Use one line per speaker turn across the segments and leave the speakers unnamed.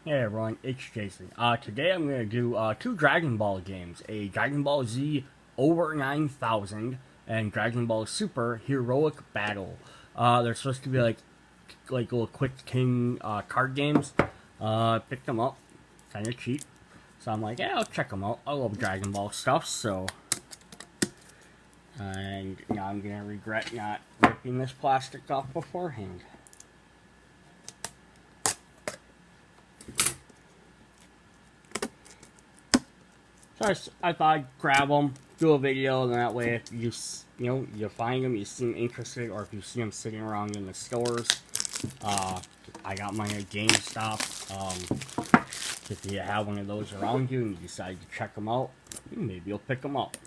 Hey everyone, it's Jason. Today I'm going to do two Dragon Ball games, a Dragon Ball Z Over 9000 and Dragon Ball Super Heroic Battle. They're supposed to be like little quick king card games. Picked them up, kind of cheap. So I'm like, yeah, I'll check them out. I love Dragon Ball stuff, so... And now I'm going to regret not ripping this plastic off beforehand. So I thought I'd grab them, do a video, and that way if you find them, you seem interested, or if you see them sitting around in the stores, I got mine at GameStop. If you have one of those around you and you decide to check them out, maybe you'll pick them up.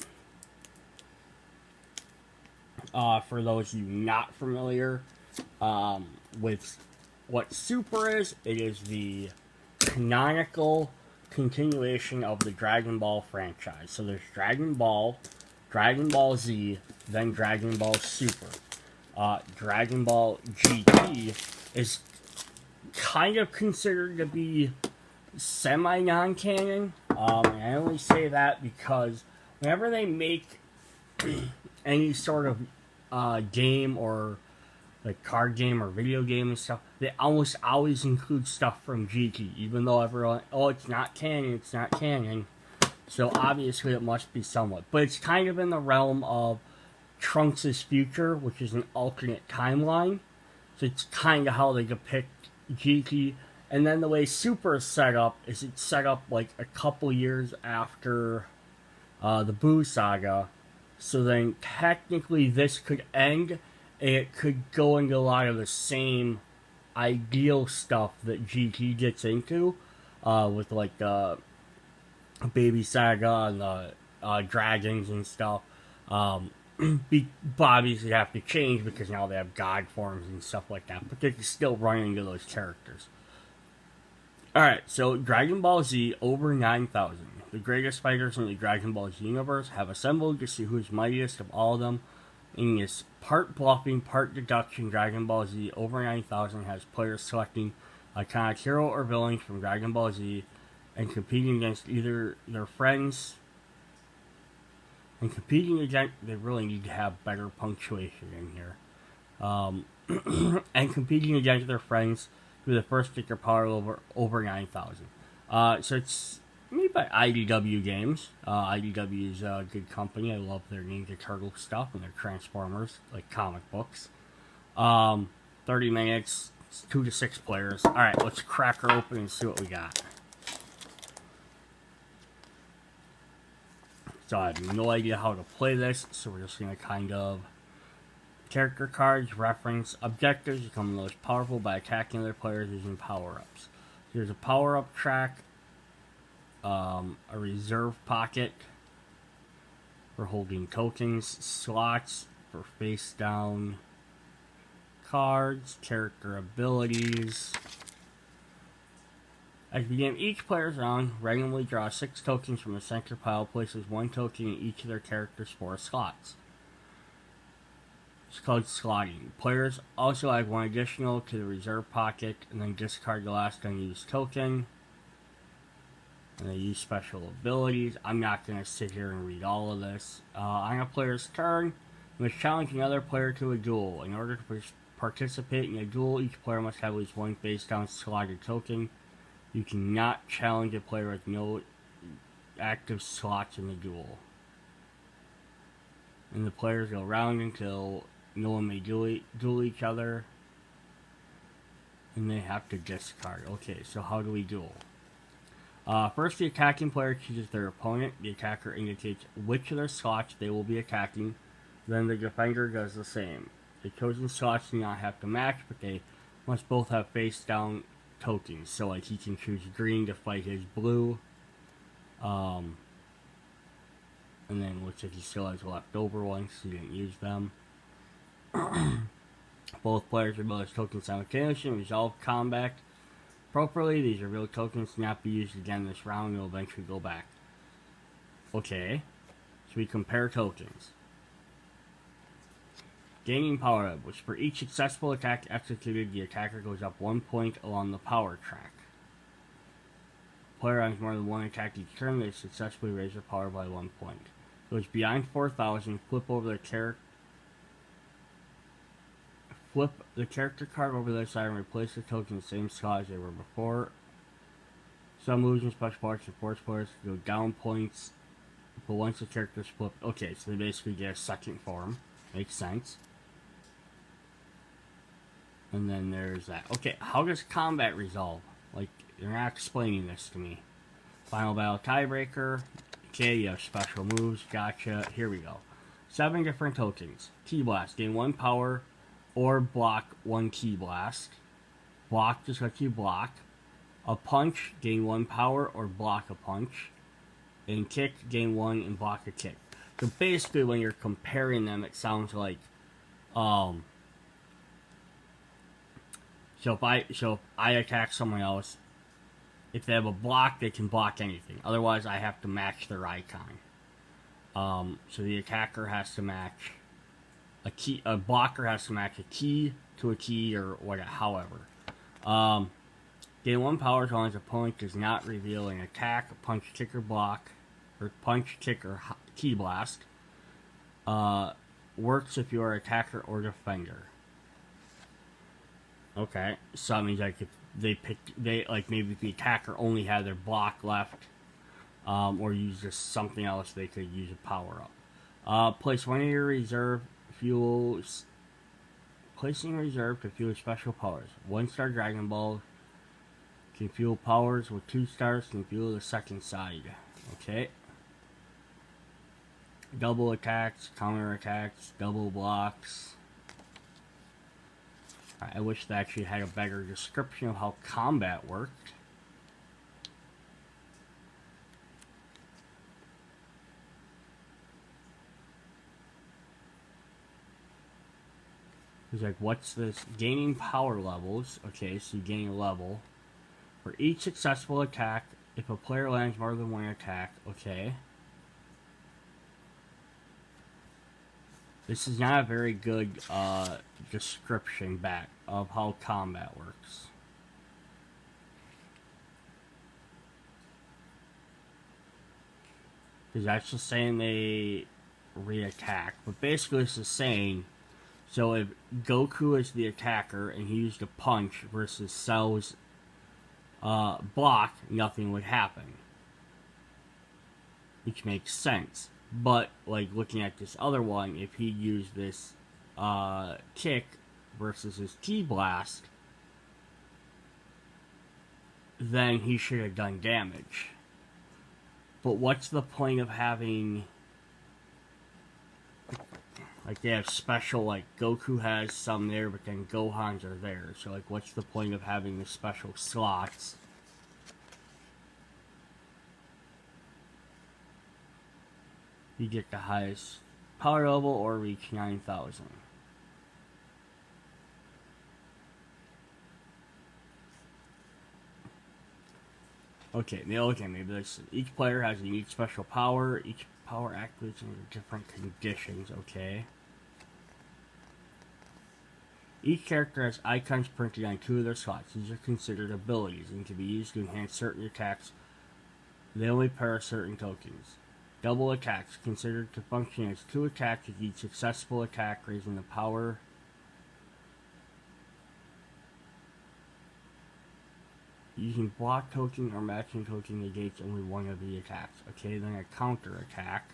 For those of you not familiar with what Super is, it is the canonical continuation of the Dragon Ball franchise. So there's Dragon Ball, Dragon Ball Z, then Dragon Ball Super. Dragon Ball GT is kind of considered to be semi-non-canon. And I only say that because whenever they make any sort of game or like card game or video game and stuff, they almost always include stuff from GT, even though everyone, oh, it's not canon, it's not canon. So obviously it must be somewhat. But it's kind of in the realm of Trunks' future, which is an alternate timeline. So it's kind of how they depict GT. And then the way Super is set up is it's set up like a couple years after the Buu saga. So then technically this could end, and it could go into a lot of the same ideal stuff that GT gets into, with like the Baby Saga and the dragons and stuff. Obviously have to change because now they have god forms and stuff like that, but they can still run into those characters. Alright, so Dragon Ball Z Over 9000. The greatest fighters in the Dragon Ball Z universe have assembled to see who is mightiest of all of them. In this part bluffing, part deduction, Dragon Ball Z Over 9000 has players selecting iconic hero or villains from Dragon Ball Z and competing against either their friends. And competing against, they really need to have better punctuation in here. And competing against their friends who the first sticker power over 9000. So it's made by IDW Games. IDW is a good company. I love their Ninja Turtle stuff and their Transformers, like comic books. 30 minutes, 2 to 6 players. Alright, let's crack her open and see what we got. So I have no idea how to play this, so we're just going to kind of... Character cards, reference, objectives, become the most powerful by attacking other players using power-ups. Here's a power-up track, a reserve pocket for holding tokens, slots for face-down cards, character abilities. As you begin each player's round, randomly draw 6 tokens from the center pile, places 1 token in each of their character's 4 slots. It's called slotting. Players also add 1 additional to the reserve pocket and then discard the last unused token. And they use special abilities. I'm not going to sit here and read all of this. On a player's turn, you must challenge another player to a duel. In order to participate in a duel, each player must have at least 1 face-down slotted token. You cannot challenge a player with no active slots in the duel. And the players go round until no one may duel each other. And they have to discard. Okay, so how do we duel? First, the attacking player chooses their opponent. The attacker indicates which of their slots they will be attacking. Then the defender does the same. The chosen slots do not have to match, but they must both have face-down tokens. So, like, he can choose green to fight his blue. And then looks like he still has leftover ones, so he didn't use them. Both players reveal his tokens simultaneously and resolve combat properly. These are real tokens to not be used again this round and will eventually go back. Okay, so we compare tokens. Gaining power up, which for each successful attack executed, the attacker goes up 1 point along the power track. player has more than one attack each turn, they successfully raise their power by 1 point. Goes beyond 4,000, flip the character card over their side and replace the token in the same slot as they were before. Some moves and special parts and force players go down points, but once the character's flipped, okay, so they basically get a second form. Makes sense. And then there's that. Okay, how does combat resolve? Like, you're not explaining this to me. Final battle tiebreaker. Okay, you have special moves. Gotcha. Here we go. 7 different tokens. Ki Blast. Gain 1 power or block 1 Ki Blast. Block just lets you block. A punch. Gain 1 power or block a punch. And kick. Gain 1 and block a kick. So basically when you're comparing them, it sounds like so if I attack someone else, if they have a block, they can block anything. Otherwise, I have to match their icon. So the attacker has to match a key. A blocker has to match a key to a key or whatever. However, gain 1 power as long as opponent does not reveal an attack, punch, kick, or block, or punch, kick, or Ki Blast. Works if you are attacker or defender. Okay, so that means like if maybe if the attacker only had their block left, or use just something else, they could use a power up. Place 1 of your reserve fuels. Placing reserve to fuel special powers. 1-star Dragon Ball can fuel powers with 2 stars. Can fuel the second side. Okay. Double attacks, counter attacks, double blocks. I wish they actually had a better description of how combat worked. It's like, what's this? Gaining power levels. Okay, so you gain a level. For each successful attack, if a player lands more than 1 attack, okay. This is not a very good description back of how combat works. Because that's just saying they re-attack. But basically this is saying, so if Goku is the attacker and he used a punch versus Cell's block, nothing would happen. Which makes sense. But, like, looking at this other one, if he used this kick versus his Ki Blast, then he should have done damage. But what's the point of having... Like, they have special, like, Goku has some there, but then Gohan's are there. So, like, what's the point of having the special slots? You get the highest power level or reach 9,000. Okay, maybe this. Each player has a unique special power. Each power activates under different conditions, okay. Each character has icons printed on 2 of their slots. These are considered abilities and can be used to enhance certain attacks. They only pair certain tokens. Double attacks, considered to function as 2 attacks with each successful attack, raising the power. Using block token or matching token negates only 1 of the attacks. Okay, then a counter attack.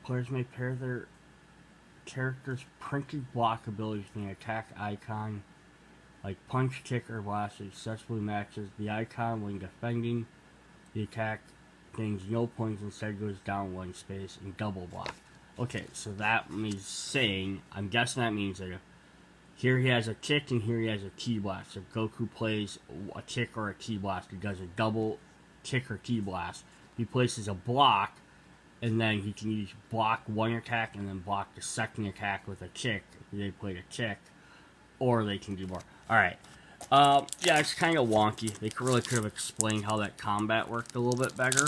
Players may pair their character's printed block abilities with an attack icon. Like punch, kick, or blast, it successfully matches the icon when defending. The attack gains no points, instead goes down 1 space and double block. Okay, so that means saying, I'm guessing that means that if here he has a kick and here he has a Ki Blast. If Goku plays a kick or a Ki Blast, he does a double kick or Ki Blast. He places a block, and then he can use block 1 attack and then block the second attack with a kick if they played a kick. Or they can do more. Alright. Yeah, it's kind of wonky. They really could have explained how that combat worked a little bit better.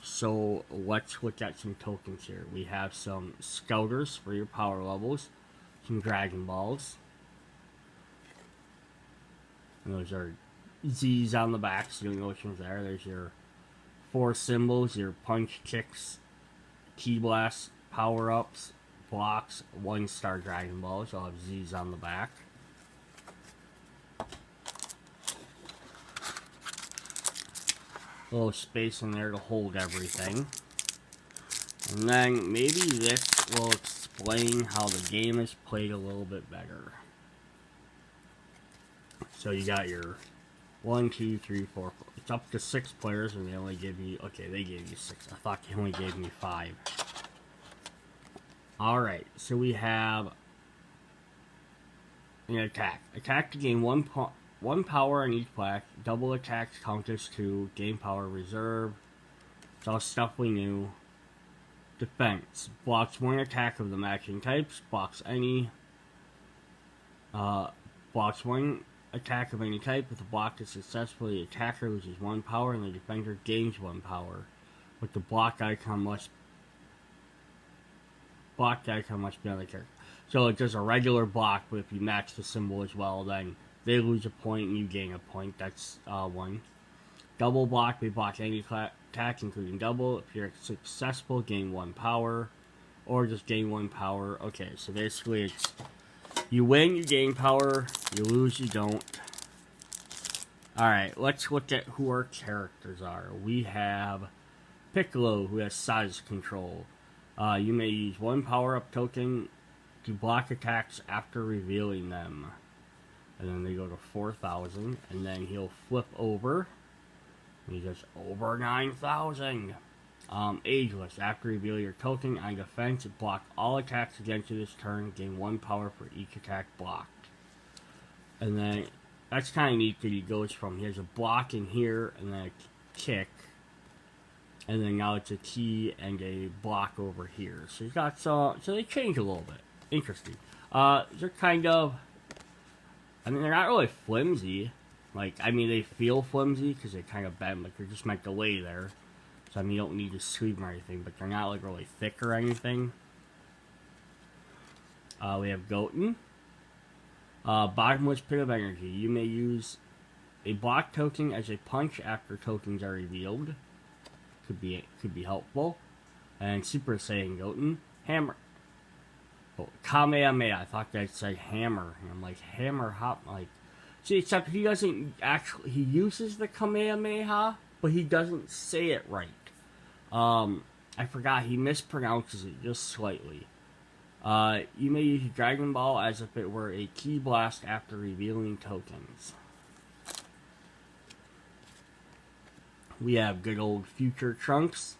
So let's look at some tokens here. We have some Scouters for your power levels. some Dragon Balls. And those are Z's on the back, so you know which one's there. There's your 4 symbols, your punch, kicks, ki blast, power-ups, blocks, 1-star Dragon Balls. You'll have Z's on the back. A little space in there to hold everything. And then maybe this will explain how the game is played a little bit better. So you got your 1, 2, 3, 4. It's up to 6 players, and they only give you. Okay, they gave you 6. I thought they only gave me 5. Alright, so we have an attack. Attack to gain 1 power on each black. Double attacks count as 2. Gain power reserve. It's all stuff we knew. Defense. Blocks 1 attack of the matching types. Blocks any. Blocks 1 attack of any type. If the block is successfully, the attacker loses 1 power and the defender gains 1 power. But the block icon must be on the character. So it does a regular block, but if you match the symbol as well, then they lose a point and you gain a point. That's 1. Double block, we block any attack, including double. If you're successful, gain 1 power. Or just gain 1 power. Okay, so basically it's you win, you gain power. You lose, you don't. Alright, let's look at who our characters are. We have Piccolo, who has size control. You may use 1 power-up token to block attacks after revealing them. And then they go to 4,000. And then he'll flip over. And he goes over 9,000. Ageless. After reveal your token on defense, block all attacks against you this turn. Gain 1 power for each attack blocked. And then that's kind of neat that he goes from he has a block in here and then a kick. And then now it's a key and a block over here. So he's got so they change a little bit. Interesting. They're kind of, I mean, they're not really flimsy. Like, I mean, they feel flimsy because they kind of bend. Like, they're just meant to lay there. So, I mean, you don't need to sleeve them or anything. But they're not, like, really thick or anything. We have Goten. Bottomless Pit of Energy. You may use a block token as a punch after tokens are revealed. Could be helpful. And Super Saiyan Goten. Hammer. Oh, Kamehameha. I thought that said hammer. And I'm like, hammer, hop, like. See, except he doesn't actually, he uses the Kamehameha, but he doesn't say it right. I forgot, he mispronounces it just slightly. You may use Dragon Ball as if it were a ki blast after revealing tokens. We have good old Future Trunks.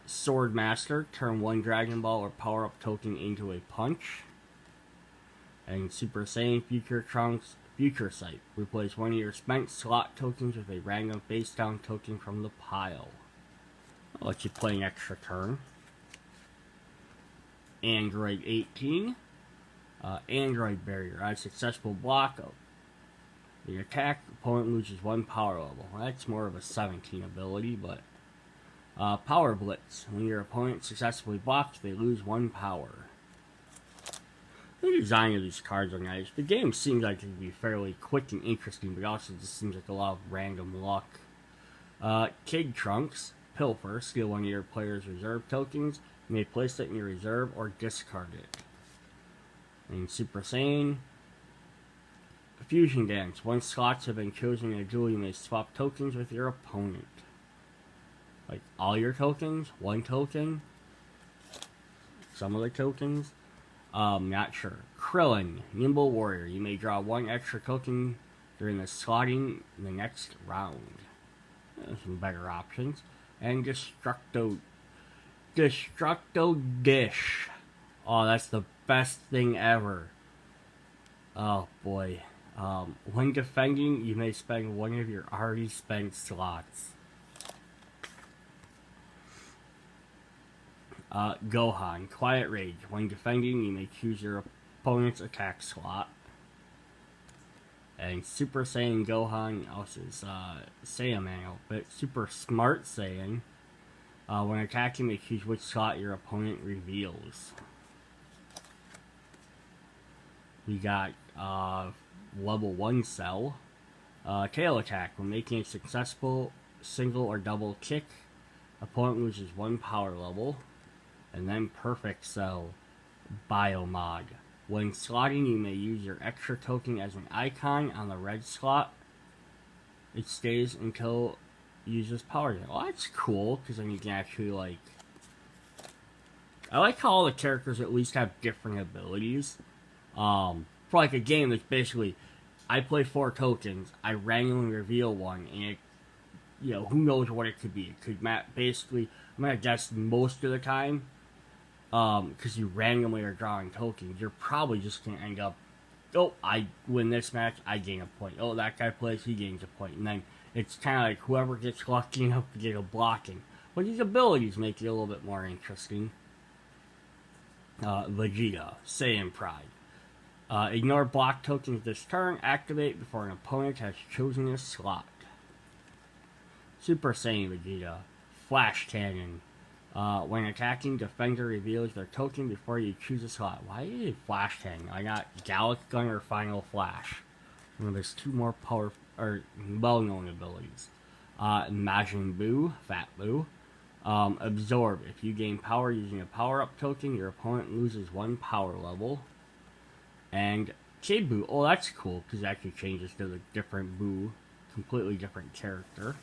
Sword Master, turn 1 Dragon Ball or power-up token into a punch. And Super Saiyan Future Trunks, Future Sight. Replace 1 of your spent slot tokens with a random face-down token from the pile. I'll let you play an extra turn. Android 18. Android Barrier. On a successful block of the attack, opponent loses 1 power level. Well, that's more of a 17 ability, but Power Blitz. When your opponent successfully blocks, they lose 1 power. The design of these cards are nice. The game seems like it could be fairly quick and interesting, but also just seems like a lot of random luck. Kid Trunks. Pilfer. Steal 1 of your player's reserve tokens. You may place it in your reserve or discard it. And Super Saiyan. Fusion Dance. Once slots have been chosen in a duel, you may swap tokens with your opponent. Like all your tokens? 1 token? Some of the tokens? Not sure. Krillin, Nimble Warrior. You may draw 1 extra token during the slotting in the next round. Some better options. And Destructo Dish. Oh, that's the best thing ever. Oh boy. When defending, you may spend 1 of your already spent slots. Gohan, Quiet Rage. When defending, you may choose your opponent's attack slot. And Super Saiyan Gohan, also is Saiyaman outfit. Super Smart Saiyan. When attacking, you may choose which slot your opponent reveals. We got level 1 cell. Tail attack. When making a successful single or double kick, opponent loses 1 power level. And then perfect cell. Biomod. When slotting, you may use your extra token as an icon on the red slot. It stays until it uses power. Well, that's cool, because then you can actually, like... I like how all the characters at least have different abilities. For, like, a game that's basically... I play 4 tokens, I randomly reveal one, and it... You know, who knows what it could be. It could basically... I'm gonna guess most of the time... because you randomly are drawing tokens, you're probably just going to end up, oh, I win this match, I gain a point. Oh, that guy plays, he gains a point. And then it's kind of like whoever gets lucky enough to get a blocking. But these abilities make it a little bit more interesting. Vegeta, Saiyan Pride. Ignore block tokens this turn, activate before an opponent has chosen a slot. Super Saiyan Vegeta, Flash Cannon. When attacking, defender reveals their token before you choose a slot. Why is it Flash Cannon? I got Gallic Gun or Final Flash. And there's 2 more well-known abilities. Majin Buu, Fat Buu. Absorb. If you gain power using a power-up token, your opponent loses 1 power level. And Kid Buu. Oh, that's cool, because it actually changes to the different Buu. Completely different character.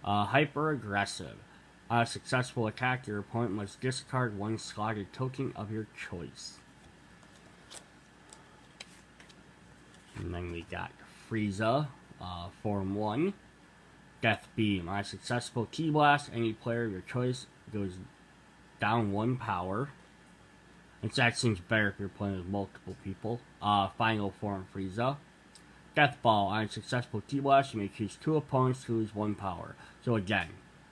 Hyper-aggressive. On a successful attack, your opponent must discard 1 slotted token of your choice. And then we got Frieza, Form 1. Death Beam. On a successful Ki Blast, any player of your choice goes down 1 power. And that seems better if you're playing with multiple people. Final Form Frieza. Death Ball. On a successful Ki Blast, you may choose 2 opponents to lose 1 power. So again,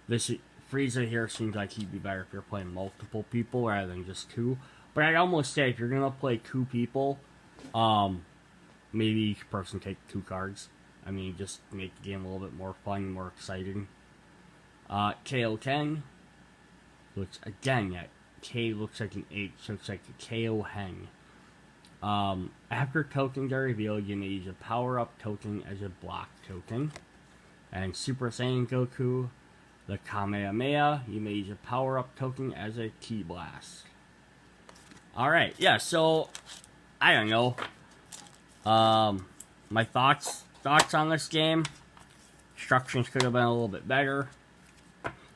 this Frieza here seems like he'd be better if you're playing multiple people rather than just 2. But I'd almost say if you're going to play 2 people, maybe each person take 2 cards. I mean, just make the game a little bit more fun, more exciting. KO10. Looks, again, that K looks like an H, so it's like a KO Hen. After tokens are revealed, you may use a power-up token as a block token. And Super Saiyan Goku. The Kamehameha, you may use a power-up token as a Ki Blast. Alright, yeah, so, I don't know. My thoughts on this game. Instructions could have been a little bit better.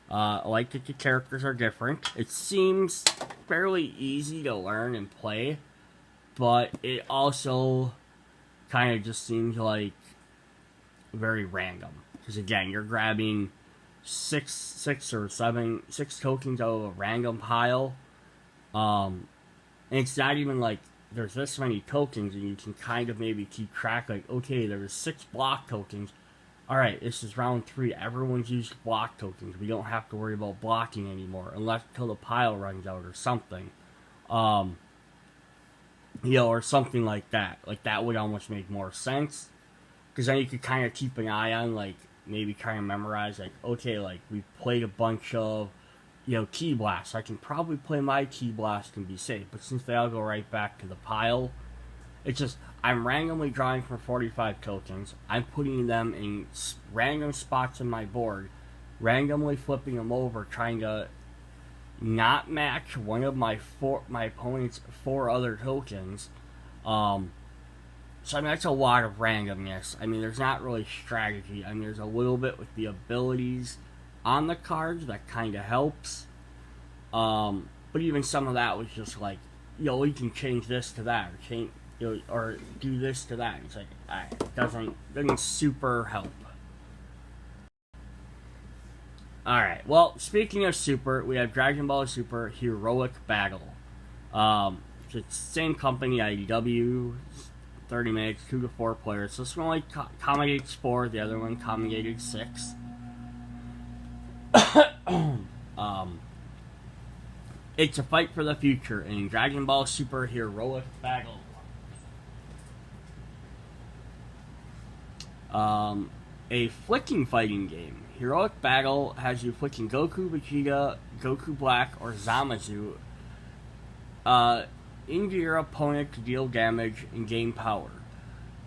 I like that the characters are different. It seems fairly easy to learn and play, but it also kind of just seems like very random. Because again, you're grabbing 6 or 7 tokens out of a random pile. And it's not even like there's this many tokens and you can kind of maybe keep track, like, okay, there's 6 block tokens. Alright, this is round 3. Everyone's used block tokens. We don't have to worry about blocking anymore unless until the pile runs out or something. You know, or something like that. Like, that would almost make more sense. Because then you could kind of keep an eye on, like, maybe try and memorize, like, okay, like, we played a bunch of, you know, Ki Blasts. I can probably play my Ki Blast and be safe. But since they all go right back to the pile, it's just, I'm randomly drawing for 45 tokens. I'm putting them in random spots in my board, randomly flipping them over, trying to not match one of my opponent's 4 other tokens. So, I mean, that's a lot of randomness. I mean, there's not really strategy. I mean, there's a little bit with the abilities on the cards that kind of helps. But even some of that was just like, you know, you can change this to that, or change, you know, or do this to that. It's like, it doesn't super help. Alright, well, speaking of Super, we have Dragon Ball Super Heroic Battle. It's the same company, IDW, 30 minutes, 2 to 4 players. So this one only accommodates 4, the other one accommodated 6. It's a fight for the future in Dragon Ball Super Heroic Battle. A flicking fighting game. Heroic Battle has you flicking Goku, Vegeta, Goku Black, or Zamasu. into your opponent to deal damage and gain power.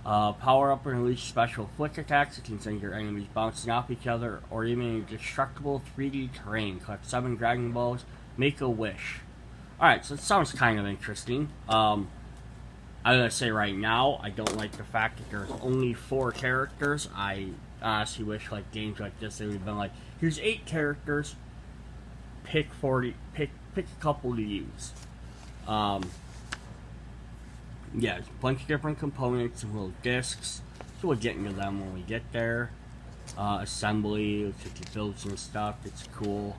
Power up and release special flick attacks that can send your enemies bouncing off each other, or even in destructible 3D terrain. Collect 7 Dragon Balls, make a wish. Alright, so it sounds kind of interesting. I'm gonna say right now, I don't like the fact that there's only 4 characters. I honestly wish like games like this, they would have been like, here's 8 characters, pick a couple to use. Yeah, there's a bunch of different components and little discs, so we'll get into them when we get there. Assembly, looks like it builds some stuff, it's cool.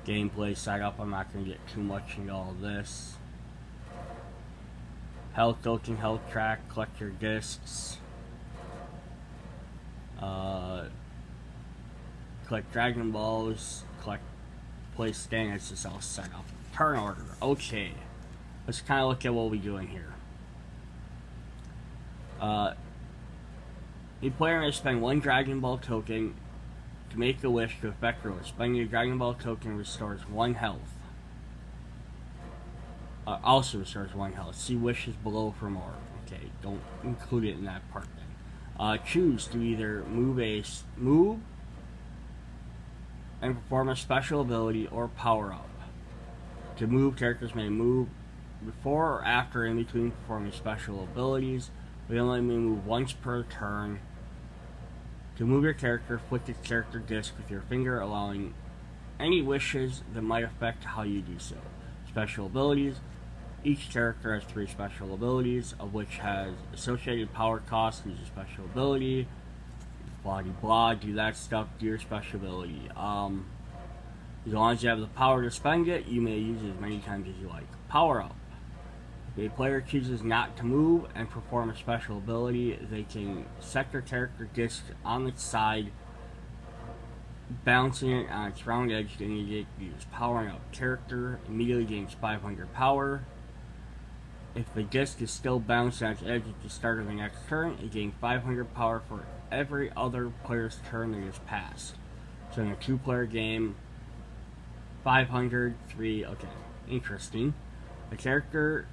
Gameplay setup, I'm not going to get too much into all this. Health token, health track, collect your discs. Collect Dragon Balls, collect place standards, this all set up. Turn order, okay. Let's kind of look at what we're doing here. The player may spend 1 Dragon Ball token to make a wish to effect a wish. Spending a Dragon Ball token restores 1 health. Also restores 1 health. See wishes below for more. Okay, don't include it in that part then. Choose to either move and perform a special ability or power up. To move, characters may move before or after in between performing special abilities. They only may move once per turn. To move your character, flick the character disc with your finger, allowing any wishes that might affect how you do so. Special abilities. Each character has 3 special abilities, of which has associated power costs. Use a special ability. Blah blah, do that stuff, do your special ability. As long as you have the power to spend it, you may use it as many times as you like. Power up. If a player chooses not to move and perform a special ability, they can set their character disc on its side, bouncing it on its round edge to indicate use. Powering up. Character immediately gains 500 power. If the disc is still bouncing on its edge at the start of the next turn, it gains 500 power for every other player's turn that is passed. So in a 2-player game, 500, 3, okay, interesting. The character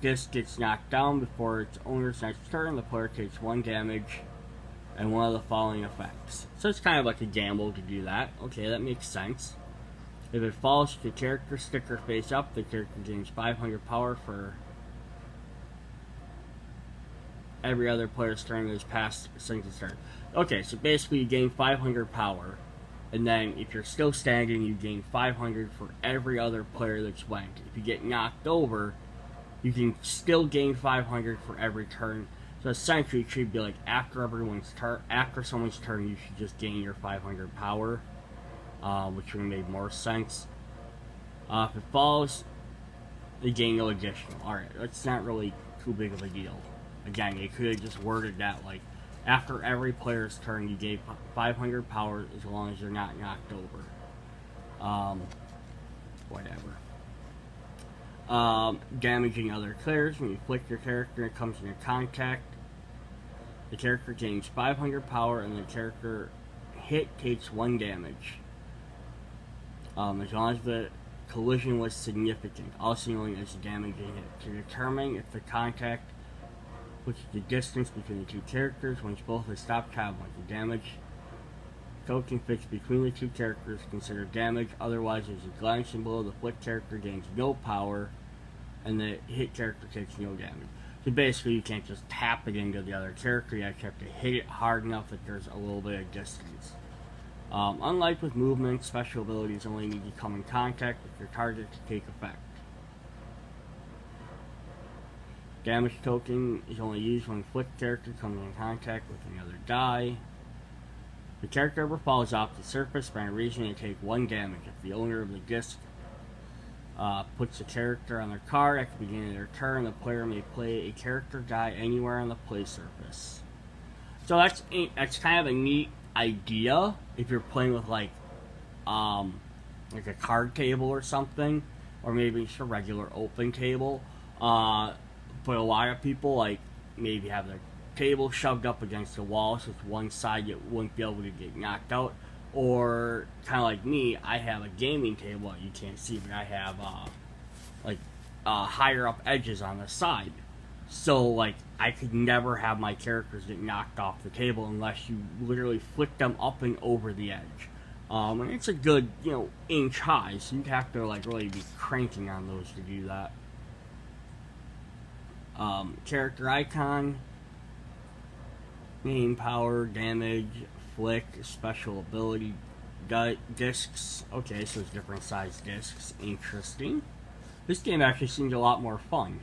disc gets knocked down before its owner's next turn. The player takes 1 damage and one of the following effects. So it's kind of like a gamble to do that. Okay, that makes sense. If it falls to the character sticker face up, the character gains 500 power for every other player's turn that is passed since its turn. Okay, so basically you gain 500 power, and then if you're still standing, you gain 500 for every other player that's went. If you get knocked over, you can still gain 500 for every turn. So essentially, it should be like after someone's turn, you should just gain your 500 power, which would make more sense. If it falls, you gain no additional. Alright, that's not really too big of a deal. Again, they could have just worded that like after every player's turn, you gave 500 power as long as you're not knocked over. Whatever. Damaging other players. When you flick your character and it comes into contact, the character gains 500 power and the character hit takes 1 damage. As long as the collision was significant, also known as the damaging hit. To determine if the contact, which is the distance between the 2 characters, once both have stopped traveling, the damage token fixed between the 2 characters considered damage. Otherwise, there's a glancing below. The flick character gains no power, and the hit character takes no damage. So basically, you can't just tap it into the other character. You actually have to hit it hard enough that there's a little bit of distance. Unlike with movement, special abilities only need to come in contact with your target to take effect. Damage token is only used when flick character comes in contact with another die. The character ever falls off the surface by a reason they take 1 damage. If the owner of the disc puts a character on their card at the beginning of their turn, the player may play a character die anywhere on the play surface. So that's kind of a neat idea if you're playing with like a card table or something, or maybe just a regular open table. But a lot of people like maybe have their table shoved up against the wall, so it's one side you wouldn't be able to get knocked out. Or kind of like me, I have a gaming table that you can't see, but I have like higher up edges on the side. So, like, I could never have my characters get knocked off the table unless you literally flick them up and over the edge. And it's a good, inch high, so you'd have to, like, really be cranking on those to do that. Character icon, main power, damage, flick, special ability, discs. Okay, so it's different size discs. Interesting. This game actually seems a lot more fun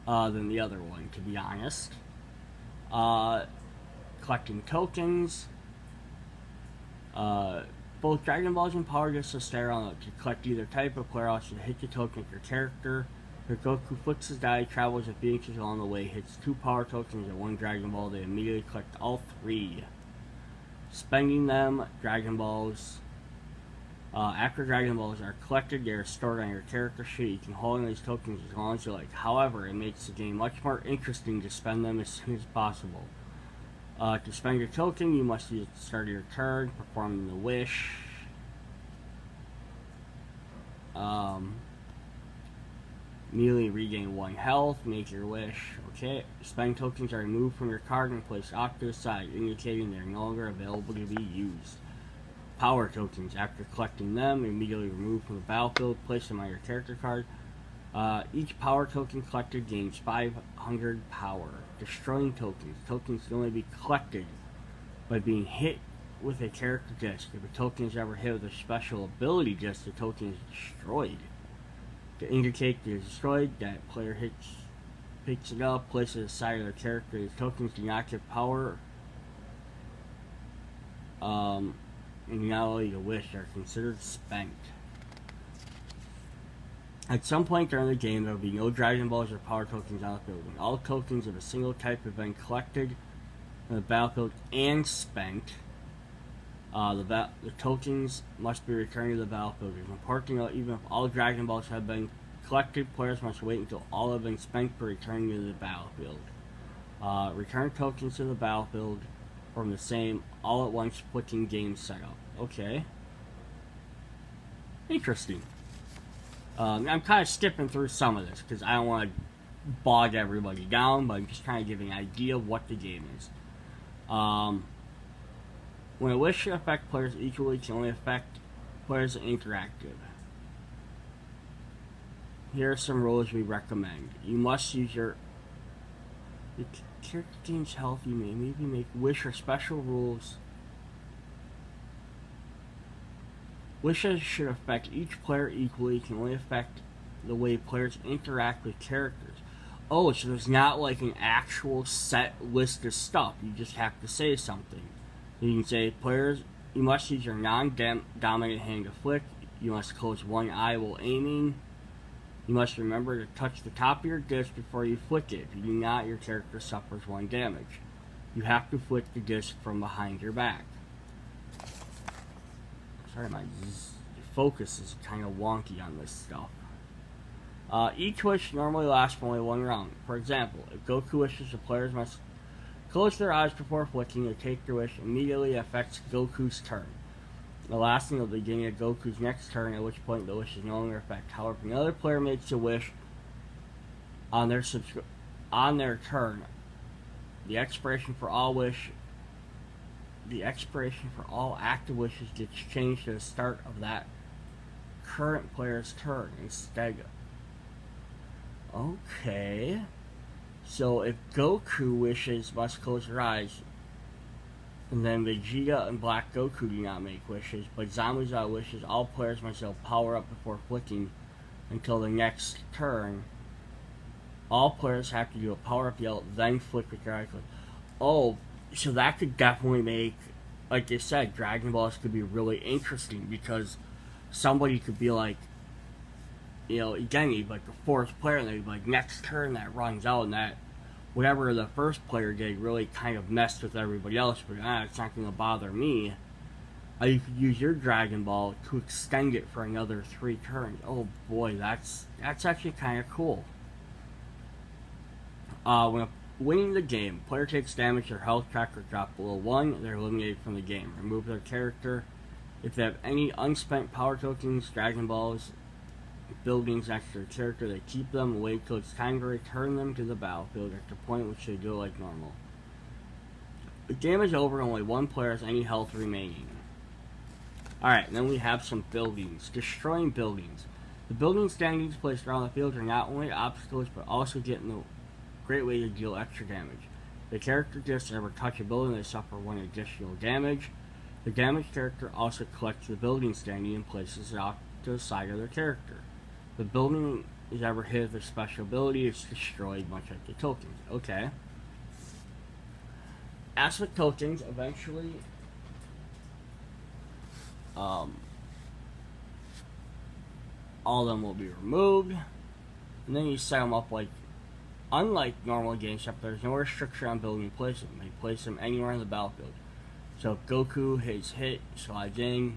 than the other one, to be honest. Collecting tokens. Both Dragon Balls and Power Discs will stay around to collect either type of player. Also, hit the token with your character. If Goku flicks his die, travels a few inches along the way, hits 2 power tokens and 1 Dragon Ball, they immediately collect all 3. Spending them, Dragon Balls. After Dragon Balls are collected, they are stored on your character sheet. You can hold on these tokens as long as you like. However, it makes the game much more interesting to spend them as soon as possible. To spend your token, you must use it at the start of your turn, performing the wish. Immediately regain 1 health, make your wish. Okay, spend tokens are removed from your card and placed off to the side, indicating they are no longer available to be used. Power tokens, after collecting them, immediately removed from the battlefield, place them on your character card. Each power token collected gains 500 power. Destroying tokens. Tokens can only be collected by being hit with a character disc. If a token is ever hit with a special ability disc, the token is destroyed. To indicate it is destroyed, that player picks it up, places it aside of their character. These tokens do not give power. And not only the wish are considered spent. At some point during the game, there will be no Dragon Balls or Power Tokens on the field. When all tokens of a single type have been collected from the battlefield and spent, the tokens must be returned to the battlefield. It's important to note, even if all Dragon Balls have been collected, players must wait until all have been spent for returning to the battlefield. Return tokens to the battlefield from the same all-at-once flicking game setup. Okay. Interesting. I'm kind of skipping through some of this because I don't want to bog everybody down, but I'm just kind of giving an idea of what the game is. When a wish should affect players equally, it can only affect players interactive. Here are some rules we recommend. You must use your character gains health. You may maybe make wish or special rules. Wishes should affect each player equally. It can only affect the way players interact with characters. Oh, so there's not like an actual set list of stuff. You just have to say something. You can say, players, you must use your non-dominant hand to flick. You must close one eye while aiming. You must remember to touch the top of your disc before you flick it. If you do not, your character suffers 1 damage. You have to flick the disc from behind your back. Sorry, my focus is kind of wonky on this stuff. Each wish normally lasts for only 1 round. For example, if Goku wishes, the players must close their eyes before flicking or take their wish immediately affects Goku's turn. The lasting of the beginning of Goku's next turn, at which point the wish is no longer effect. However, if another player makes a wish on their turn, the expiration for all active wishes gets changed to the start of that current player's turn instead. Okay. So if Goku wishes, must close their eyes, and then Vegeta and Black Goku do not make wishes, but Zabuza wishes, all players must still power up before flicking until the next turn. All players have to do a power up yell, then flick with their eye closed. Oh, so that could definitely make, like you said, Dragon Balls could be really interesting because somebody could be like, again, you'd be like the 4th player, and they'd be like, next turn that runs out, and that whatever the first player did really kind of messed with everybody else, but it's not going to bother me. You could use your Dragon Ball to extend it for another 3 turns. Oh boy, that's actually kind of cool. When winning the game, player takes damage, their health tracker drops below 1, they're eliminated from the game. Remove their character. If they have any unspent power tokens, Dragon Balls, buildings next to their character. They keep them, wait till it's time to return them to the battlefield at the point which they do like normal. The game is over and only one player has any health remaining. Alright, then we have some buildings. Destroying buildings. The buildings standings placed around the field are not only obstacles, but also get in the great way to deal extra damage. The character discs ever touch a building, they suffer 1 additional damage. The damaged character also collects the building standing and places it off to the side of their character. The building is ever hit with a special ability, it's destroyed, much like the tokens. Okay. As with tokens, eventually all of them will be removed, and then you set them up like, unlike normal games, except there's no restriction on building and placement. They place them anywhere on the battlefield. So if Goku hits hit, slides in,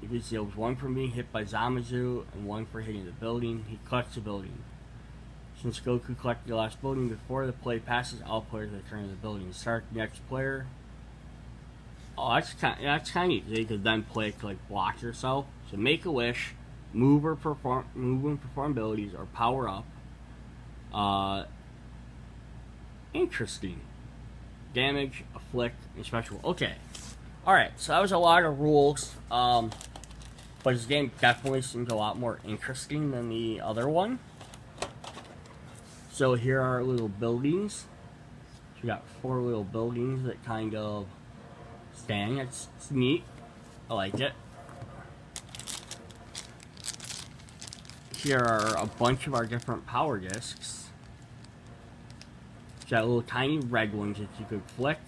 he deals 1 from being hit by Zamasu and 1 for hitting the building. He collects the building. Since Goku collected the last building before the play passes, all players return to the building. Start the next player. Oh, that's kind of neat. They could then play to like block yourself. So make a wish, move and perform abilities, or power up. Interesting. Damage, afflict, and special. Okay. Alright, so that was a lot of rules. But this game definitely seems a lot more interesting than the other one. So here are our little buildings. So we got 4 little buildings that kind of stand. It's neat. I like it. Here are a bunch of our different power discs. Got little tiny red ones that you could flick.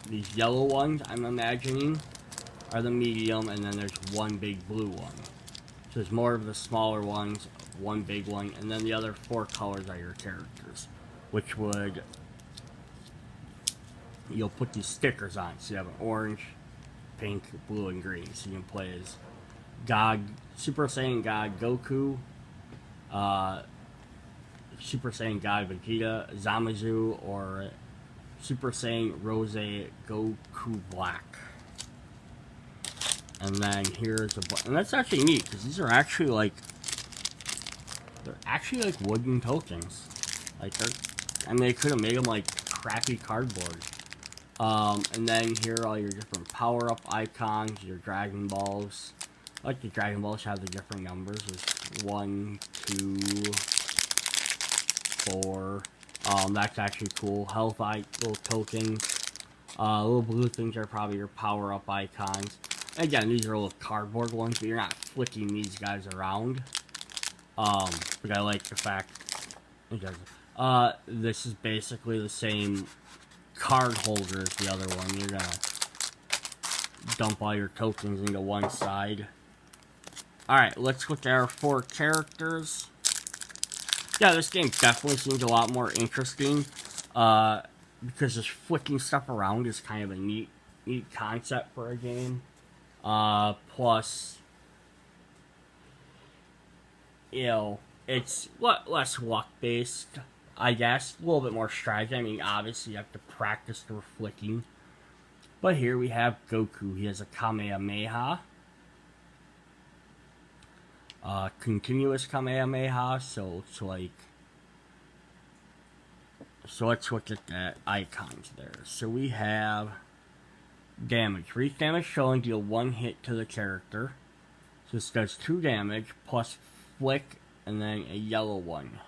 These yellow ones, I'm imagining, are the medium, and then there's 1 big blue one. So there's more of the smaller ones, 1 big one, and then the other 4 colors are your characters, which would, you'll put these stickers on. So you have an orange, pink, blue, and green. So you can play as God, Super Saiyan God Goku, Super Saiyan God Vegeta, Zamasu, or Super Saiyan Rose Goku Black. And then here's and that's actually neat, because these are actually like, they're actually like wooden tokens. Like, they could have made them like crappy cardboard. And then here are all your different power-up icons, your Dragon Balls. Like the Dragon Balls have the different numbers. There's 1, 2, 4. That's actually cool. Health little tokens. Little blue things are probably your power-up icons. Again, these are little cardboard ones, but you're not flicking these guys around. But I like the fact, this is basically the same card holder as the other one. You're gonna dump all your tokens into one side. Alright, let's look at our 4 characters. Yeah, this game definitely seems a lot more interesting, because just flicking stuff around is kind of a neat concept for a game. Plus, you know, it's less luck-based, I guess. A little bit more strategy. I mean, obviously you have to practice the flicking. But here we have Goku. He has a Kamehameha. Continuous Kamehameha, so it's like... So let's look at the icons there. So we have damage. For each damage shown, deal 1 hit to the character. So this does 2 damage, plus flick, and then a yellow one.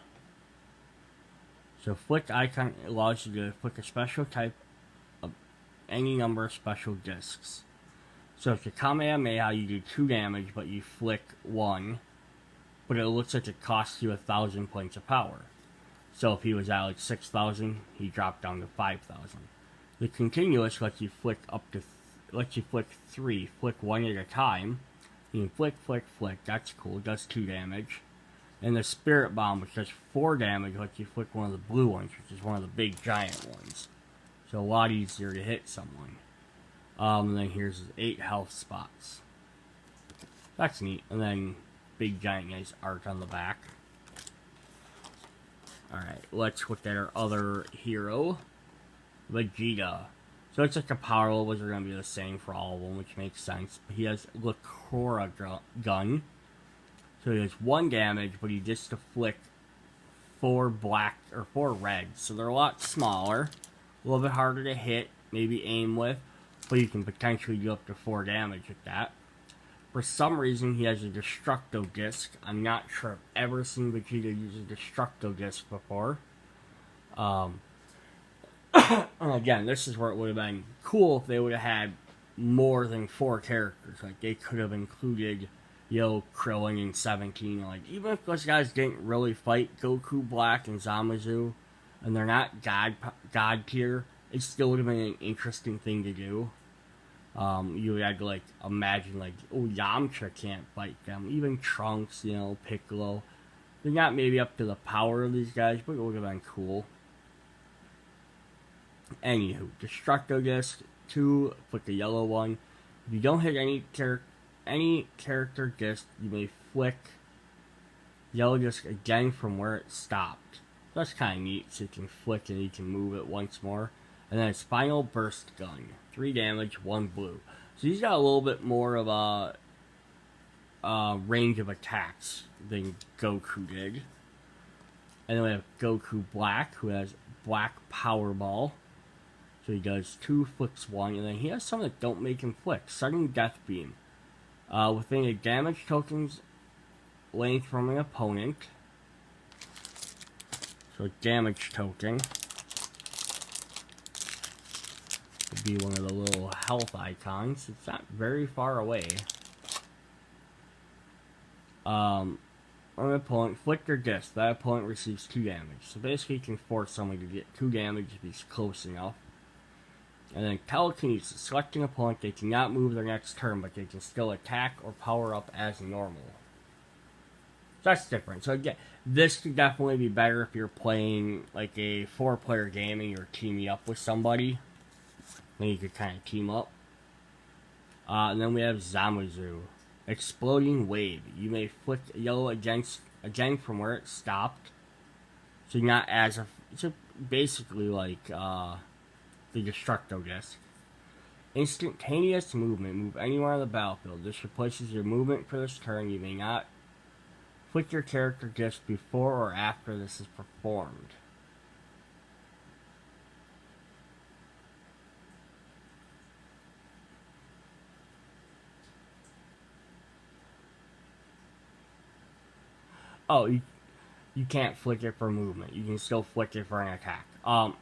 So flick icon allows you to flick a special type of any number of special discs. So if you Kamehameha, you do 2 damage, but you flick 1. But it looks like it costs you 1,000 points of power. So if he was at like 6,000, he dropped down to 5,000. The continuous lets you flick up to, lets you flick 3, flick 1 at a time. You can flick, flick, flick. That's cool. It does 2 damage. And the Spirit Bomb, which does 4 damage, lets you flick one of the blue ones, which is one of the big giant ones. So a lot easier to hit someone. And then here's 8 health spots. That's neat. And then big giant nice art on the back. Alright, let's look at our other hero, Vegeta. So it's like the power levels are going to be the same for all of them, which makes sense. But he has Lakora gun. So he has 1 damage, but he gets to flick 4 black or 4 reds. So they're a lot smaller, a little bit harder to hit, maybe aim with, but you can potentially do up to 4 damage with that. For some reason, he has a Destructo Disc. I'm not sure I've ever seen Vegeta use a Destructo Disc before. Again, this is where it would have been cool if they would have had more than 4 characters. Like, they could have included, Krillin and 17. Like, even if those guys didn't really fight Goku Black and Zamasu, and they're not God tier, it still would have been an interesting thing to do. You had to, like, imagine, like, oh, Yamcha can't fight them. Even Trunks, Piccolo. They're not maybe up to the power of these guys, but it would have been cool. Anywho, Destructo Disc, 2, flick a yellow one. If you don't hit any character disc, you may flick yellow disc again from where it stopped. So that's kind of neat, so you can flick and you can move it once more. And then it's Final Burst Gun, 3 damage, 1 blue. So he's got a little bit more of a range of attacks than Goku did. And then we have Goku Black, who has Black Power Ball. So he does 2, flicks 1, and then he has some that don't make him flick. Sudden Death Beam. Within a damage token's length from an opponent. So damage token would be one of the little health icons. It's not very far away. On an opponent, flick their disc. That opponent receives 2 damage. So basically you can force someone to get 2 damage if he's close enough. And then Telekinesis. Select an opponent, they cannot move their next turn, but they can still attack or power up as normal. So that's different. So again, this could definitely be better if you're playing like a 4-player game and you're teaming up with somebody. Then you could kind of team up. And then we have Zamasu. Exploding Wave. You may flick yellow again from where it stopped. So you're not as it's basically like the Destructo Disc. Instantaneous movement. Move anywhere on the battlefield. This replaces your movement for this turn. You may not flick your character disc before or after this is performed. Oh, you can't flick it for movement. You can still flick it for an attack.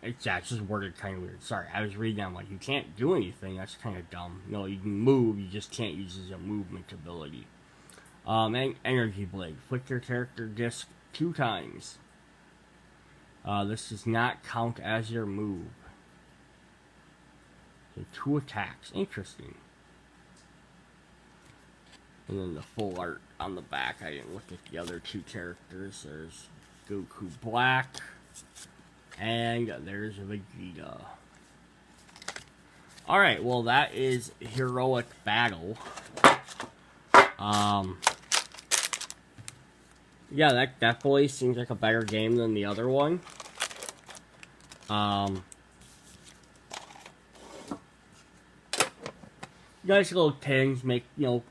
It's just worded kind of weird. Sorry, I was reading. I'm like, you can't do anything. That's kind of dumb. No, you can move. You just can't use it as a movement ability. And Energy Blade. Flick your character disc 2 times. This does not count as your move. So 2 attacks. Interesting. And then the full art on the back. I didn't look at the other 2 characters. There's Goku Black. And there's Vegeta. Alright, well that is Heroic Battle. Yeah, that definitely seems like a better game than the other one. Nice little things, make,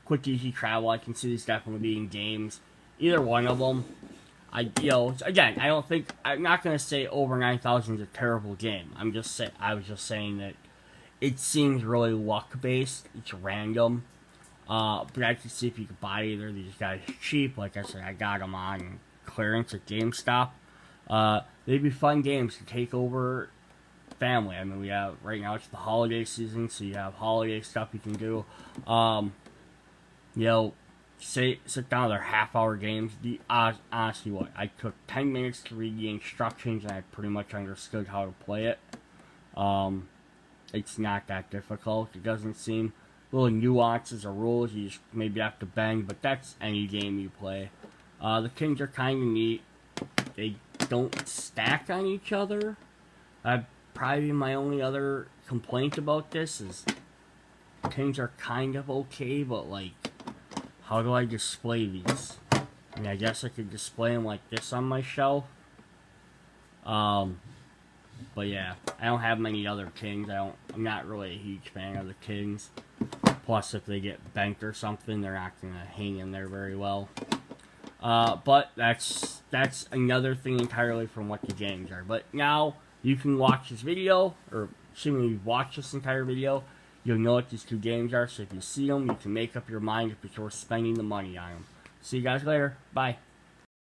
quick, easy travel. I can see these definitely being games. Either one of them. Again, I'm not going to say over 9,000 is a terrible game. I was just saying that it seems really luck-based. It's random. But I can see if you could buy either of these guys cheap. Like I said, I got them on clearance at GameStop. They'd be fun games to take over family. I mean, we have, right now it's the holiday season, so you have holiday stuff you can do. Sit down, they're half-hour games. Honestly, I took 10 minutes to read the instructions, and I pretty much understood how to play it. It's not that difficult. It doesn't seem. Little nuances or rules you just maybe have to bend, but that's any game you play. The kings are kind of neat. They don't stack on each other. Probably my only other complaint about this is kings are kind of okay, but like, how do I display these? I mean, I guess I could display them like this on my shelf. But yeah, I don't have many other kings. I'm not really a huge fan of the kings. Plus, if they get banked or something, they're not gonna hang in there very well. But that's another thing entirely from what the games are. But now you can watch this video, or assuming you watch this entire video, you'll know what these two games are. So if you see them, you can make up your mind if it's worth spending the money on them. See you guys later. Bye.